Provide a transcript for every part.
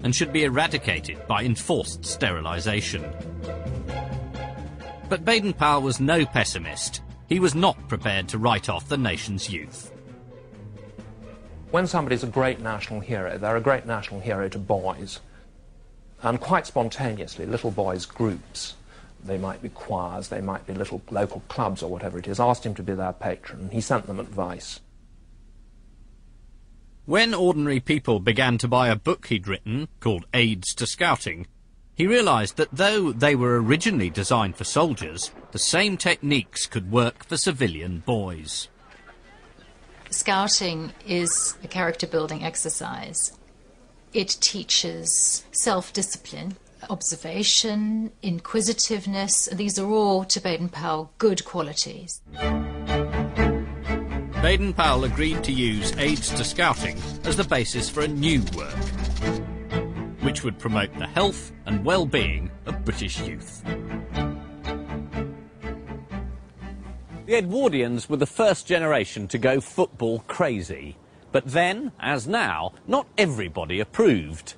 and should be eradicated by enforced sterilisation. But Baden Powell was no pessimist. He was not prepared to write off the nation's youth. When somebody's a great national hero, they're a great national hero to boys. And quite spontaneously, little boys' groups, they might be choirs, they might be little local clubs or whatever it is, asked him to be their patron, and he sent them advice. When ordinary people began to buy a book he'd written, called Aids to Scouting, he realised that though they were originally designed for soldiers, the same techniques could work for civilian boys. Scouting is a character-building exercise. It teaches self-discipline, observation, inquisitiveness. These are all, to Baden Powell, good qualities. Baden Powell agreed to use Aids to Scouting as the basis for a new work, which would promote the health and well-being of British youth. The Edwardians were the first generation to go football crazy. But then, as now, not everybody approved.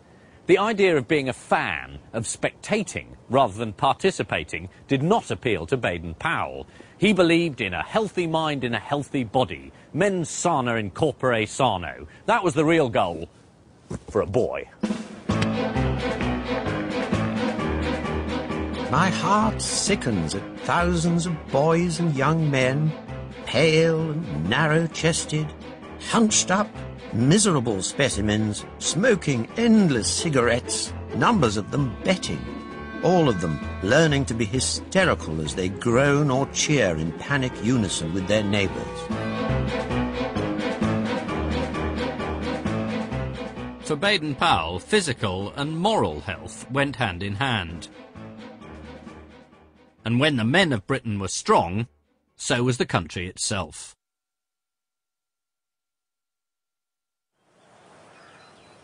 The idea of being a fan, of spectating rather than participating, did not appeal to Baden Powell. He believed in a healthy mind in a healthy body. Mens sana in corpore sano. That was the real goal for a boy. My heart sickens at thousands of boys and young men, pale and narrow-chested, hunched up, miserable specimens, smoking endless cigarettes, numbers of them betting, all of them learning to be hysterical as they groan or cheer in panic unison with their neighbours. For Baden Powell, physical and moral health went hand in hand. And when the men of Britain were strong, so was the country itself.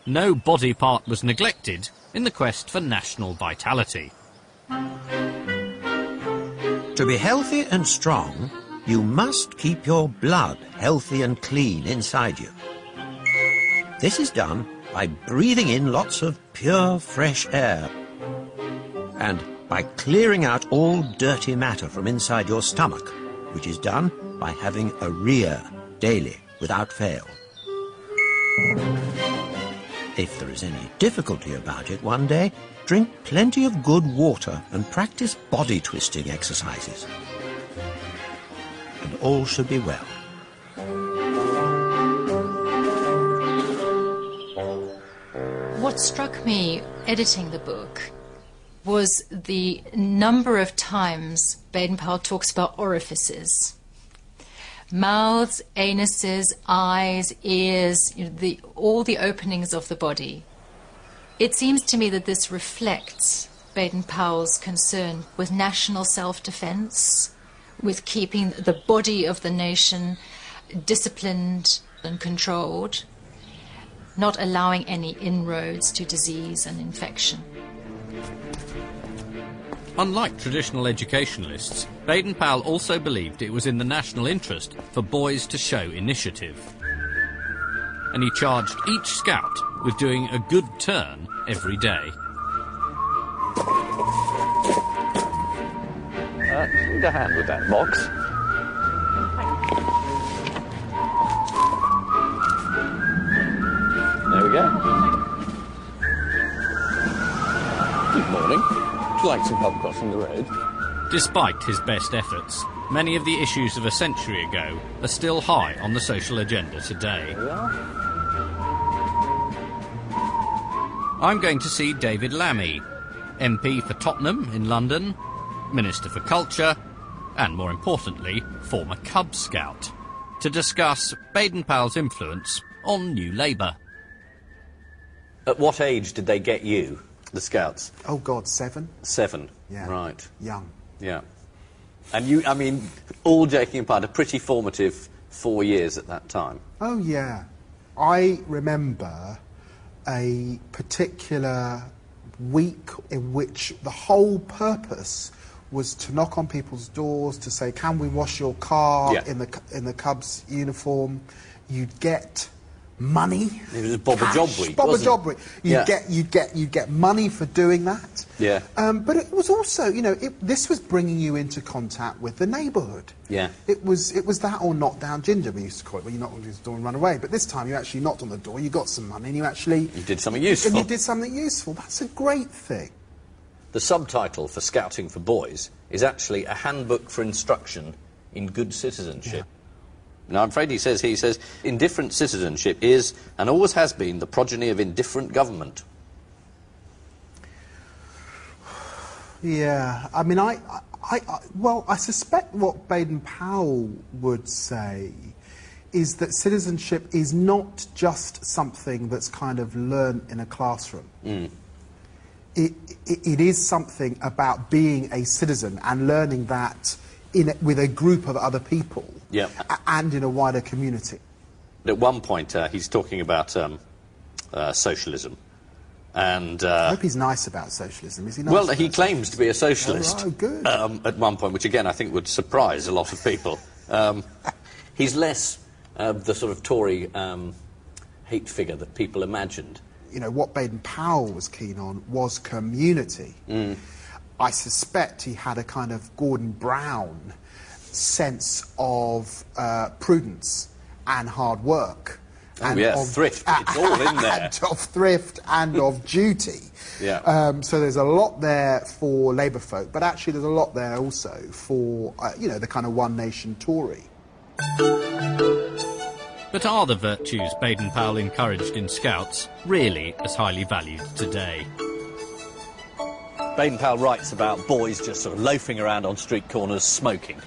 No body part was neglected in the quest for national vitality. To be healthy and strong, you must keep your blood healthy and clean inside you. This is done by breathing in lots of pure, fresh air and by clearing out all dirty matter from inside your stomach, which is done by having a rear daily without fail. If there is any difficulty about it one day, drink plenty of good water and practice body twisting exercises. And all should be well. What struck me editing the book was the number of times Baden Powell talks about orifices. Mouths, anuses, eyes, ears, all the openings of the body. It seems to me that this reflects Baden Powell's concern with national self-defense, with keeping the body of the nation disciplined and controlled, not allowing any inroads to disease and infection. Unlike traditional educationalists, Baden Powell also believed it was in the national interest for boys to show initiative. And he charged each scout with doing a good turn every day. Need a hand with that box. There we go. Good morning. Would you like some help crossing the road? Despite his best efforts, many of the issues of a century ago are still high on the social agenda today. There we are. I'm going to see David Lammy, MP for Tottenham in London, Minister for Culture, and more importantly, former Cub Scout, to discuss Baden Powell's influence on New Labour. At what age did they get you, the Scouts? Oh, God, 7. 7? Yeah. Right. Young. Yeah. And you, I mean, all joking apart, a pretty formative 4 years at that time. Oh, yeah. I remember a particular week in which the whole purpose was to knock on people's doors to say, can we wash your car in the Cubs uniform? You'd get money. It was Bob a Job Week, Bob a wasn't Job it? Week. You'd get money for doing that. Yeah. But it was also, you know, this was bringing you into contact with the neighbourhood. Yeah. It was that or knock down ginger, we used to call it, where you knock on the door and run away. But this time you actually knocked on the door, you got some money, and you did something useful. And you did something useful. That's a great thing. The subtitle for Scouting for Boys is actually a handbook for instruction in good citizenship. Now, I'm afraid he says, indifferent citizenship is, and always has been, the progeny of indifferent government. Yeah, I mean, well, I suspect what Baden Powell would say is that citizenship is not just something that's kind of learnt in a classroom. It is something about being a citizen and learning that with a group of other people and in a wider community. At one point, he's talking about socialism. And I hope he's nice about socialism. Is he nice? Well, he claims to be a socialist. Oh, good. At one point, which again I think would surprise a lot of people. He's less the sort of Tory hate figure that people imagined. You know, what Baden Powell was keen on was community. I suspect he had a kind of Gordon Brown sense of prudence and hard work. And of thrift. It's all in there. And of thrift and of duty. Yeah. So there's a lot there for Labour folk, but actually there's a lot there also for, you know, the kind of one nation Tory. But are the virtues Baden Powell encouraged in Scouts really as highly valued today? Baden Powell writes about boys just sort of loafing around on street corners smoking,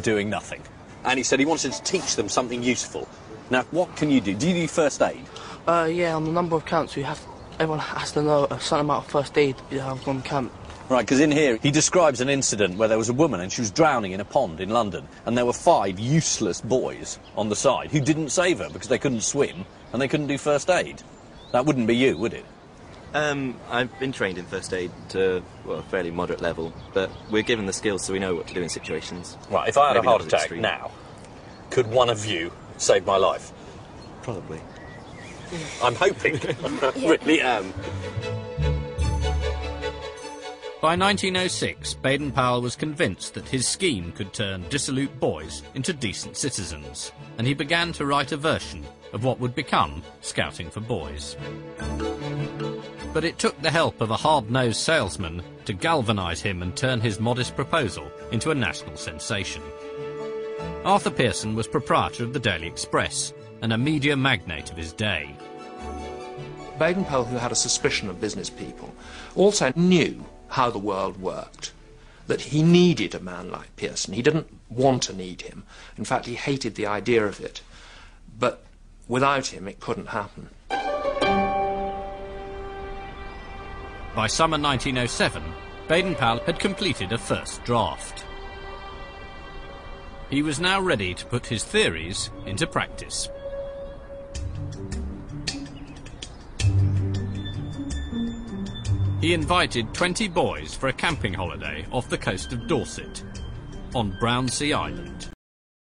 doing nothing. And he said he wanted to teach them something useful. Now, what can you do? Do you do first aid? Yeah, on a number of camps, everyone has to know a certain amount of first aid on camp. Right, because in here he describes an incident where there was a woman and she was drowning in a pond in London, and there were 5 useless boys on the side who didn't save her because they couldn't swim and they couldn't do first aid. That wouldn't be you, would it? I've been trained in first aid to, well, a fairly moderate level, but we're given the skills so we know what to do in situations. Right, if I had Maybe a heart not as attack extreme. now, could one of you save my life? Probably. I'm hoping. I really am. By 1906, Baden Powell was convinced that his scheme could turn dissolute boys into decent citizens, and he began to write a version of what would become Scouting for Boys. But it took the help of a hard-nosed salesman to galvanise him and turn his modest proposal into a national sensation. Arthur Pearson was proprietor of the Daily Express and a media magnate of his day. Baden Powell, who had a suspicion of business people, also knew how the world worked, that he needed a man like Pearson. He didn't want to need him. In fact, he hated the idea of it. But without him, it couldn't happen. By summer 1907, Baden Powell had completed a first draft. He was now ready to put his theories into practice. He invited 20 boys for a camping holiday off the coast of Dorset, on Brownsea Island.